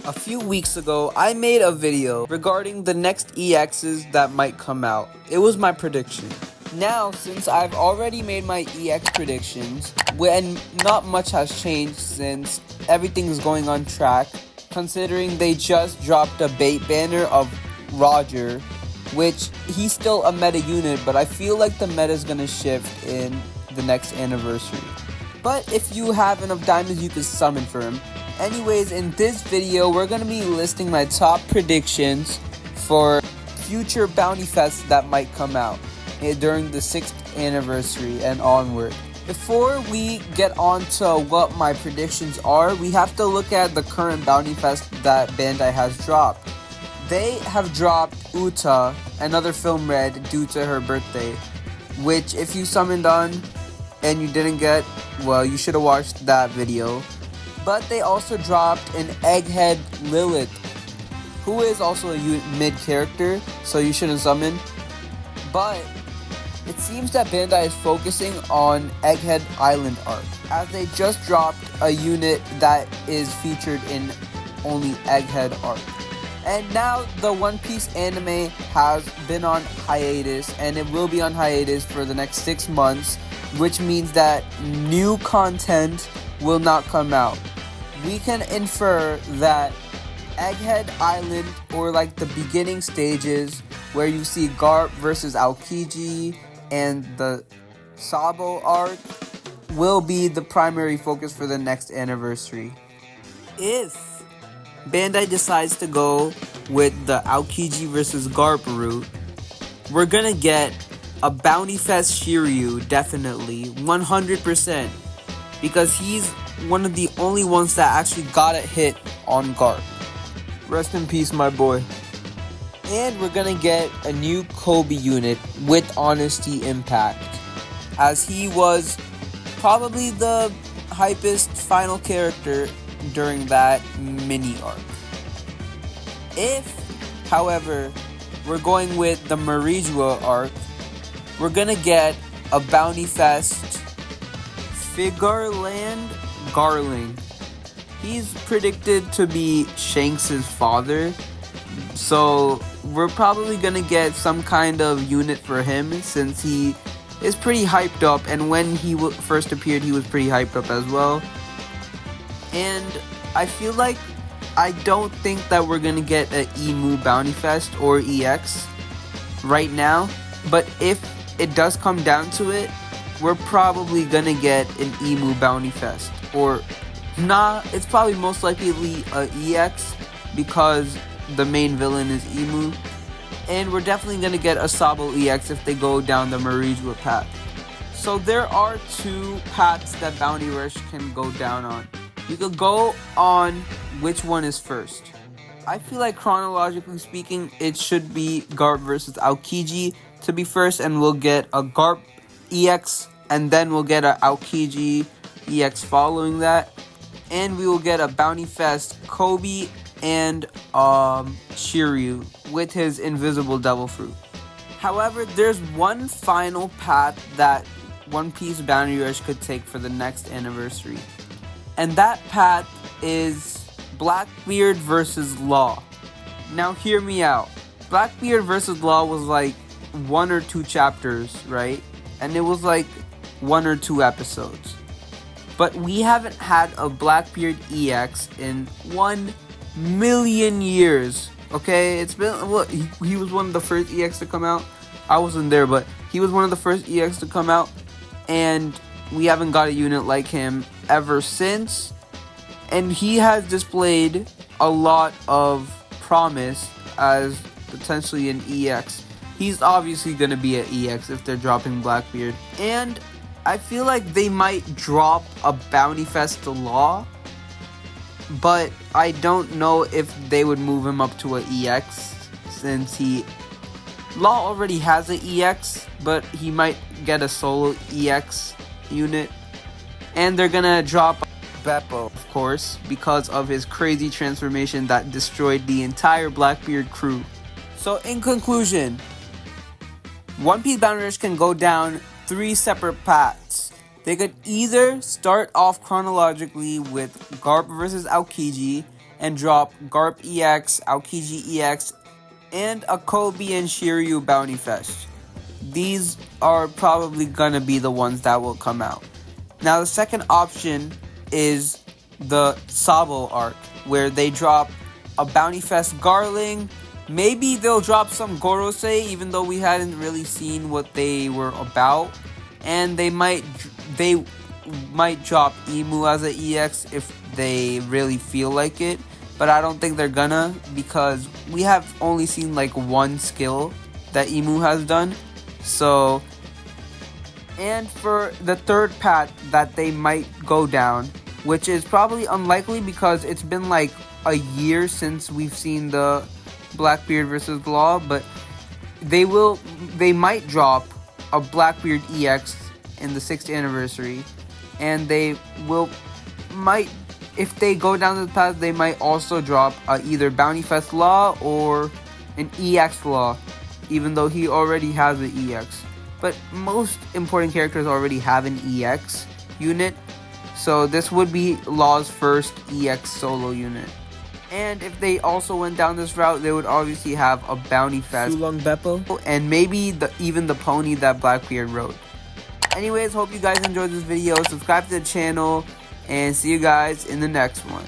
A few weeks ago, I made a video regarding the next EXs that might come out. It was my prediction. Now, since I've already made my EX predictions, and not much has changed since everything is going on track, considering they just dropped a bait banner of Roger, which he's still a meta unit, but I feel like the meta is gonna shift in the next anniversary. But if you have enough diamonds, you can summon for him. Anyways, in this video, we're going to be listing my top predictions for future Bounty Fests that might come out during the 6th anniversary and onward. Before we get on to what my predictions are, we have to look at the current Bounty Fest that Bandai has dropped. They have dropped Uta, another film red, due to her birthday, which if you summoned on and you didn't get, well, you should have watched that video. But they also dropped an Egghead Lilith, who is also a mid character, so you shouldn't summon. But it seems that Bandai is focusing on Egghead Island arc, as they just dropped a unit that is featured in only Egghead arc. And now the One Piece anime has been on hiatus, and it will be on hiatus for the next 6 months, which means that new content will not come out. We can infer that Egghead Island, or like the beginning stages where you see Garp versus Aokiji and the Sabo arc, will be the primary focus for the next anniversary. If Bandai decides to go with the Aokiji versus Garp route, we're gonna get a Bounty Fest Shiryu, definitely, 100%, because he's one of the only ones that actually got a hit on Garp. Rest in peace, my boy. And we're gonna get a new Kobe unit with Honesty Impact, as he was probably the hypest final character during that mini arc. If, however, we're going with the Marijua arc, we're gonna get a Bounty Fest Figureland Garling. He's predicted to be Shanks' father, so we're probably gonna get some kind of unit for him, since he is pretty hyped up, and when he first appeared he was pretty hyped up as well. And I feel like I don't think that we're gonna get an Emu Bounty Fest or EX right now, but if it does come down to it, we're probably gonna get an Emu Bounty Fest. Or, nah, it's probably most likely a EX, because the main villain is Emu. And we're definitely gonna get a Sabo EX if they go down the Marijua path. So there are 2 paths that Bounty Rush can go down on. You could go on which one is first. I feel like chronologically speaking, it should be Garp versus Aokiji to be first, and we'll get a Garp EX, and then we'll get a Aokiji EX following that, and we will get a Bounty Fest Kobe and Shiryu with his invisible devil fruit. However, there's one final path that One Piece Bounty Rush could take for the next anniversary, and that path is Blackbeard versus Law. Now hear me out. Blackbeard versus Law was like 1 or 2 chapters, right? And it was like 1 or 2 episodes. But we haven't had a Blackbeard EX in 1 million years. Okay, it's been, what, he was one of the first EX to come out. I wasn't there, but he was one of the first EX to come out, and we haven't got a unit like him ever since. And he has displayed a lot of promise as potentially an EX. He's obviously going to be an EX if they're dropping Blackbeard. And I feel like they might drop a Bounty Fest to Law, but I don't know if they would move him up to an EX, since Law already has an EX, but he might get a solo EX unit. And they're gonna drop Beppo, of course, because of his crazy transformation that destroyed the entire Blackbeard crew. So in conclusion, One Piece Bounty Rush can go down 3 separate paths. They could either start off chronologically with Garp versus Aokiji, and drop Garp EX, Aokiji EX, and a Kobe and Shiryu Bounty Fest. These are probably gonna be the ones that will come out. Now the second option is the Sabo arc, where they drop a Bounty Fest Garling. Maybe they'll drop some Gorosei, even though we hadn't really seen what they were about. And they might drop Emu as an EX if they really feel like it. But I don't think they're gonna, because we have only seen like one skill that Emu has done. So, and for the third path that they might go down, which is probably unlikely because it's been like a year since we've seen the Blackbeard versus Law, but they might drop a Blackbeard EX in the 6th anniversary, and if they go down the path, they might also drop either Bounty Fest Law or an EX Law, even though he already has an EX. But most important characters already have an EX unit, so this would be Law's first EX solo unit. And if they also went down this route, they would obviously have a Bounty Fest Sulong Beppo, and maybe even the pony that Blackbeard rode. Anyways, hope you guys enjoyed this video. Subscribe to the channel, and see you guys in the next one.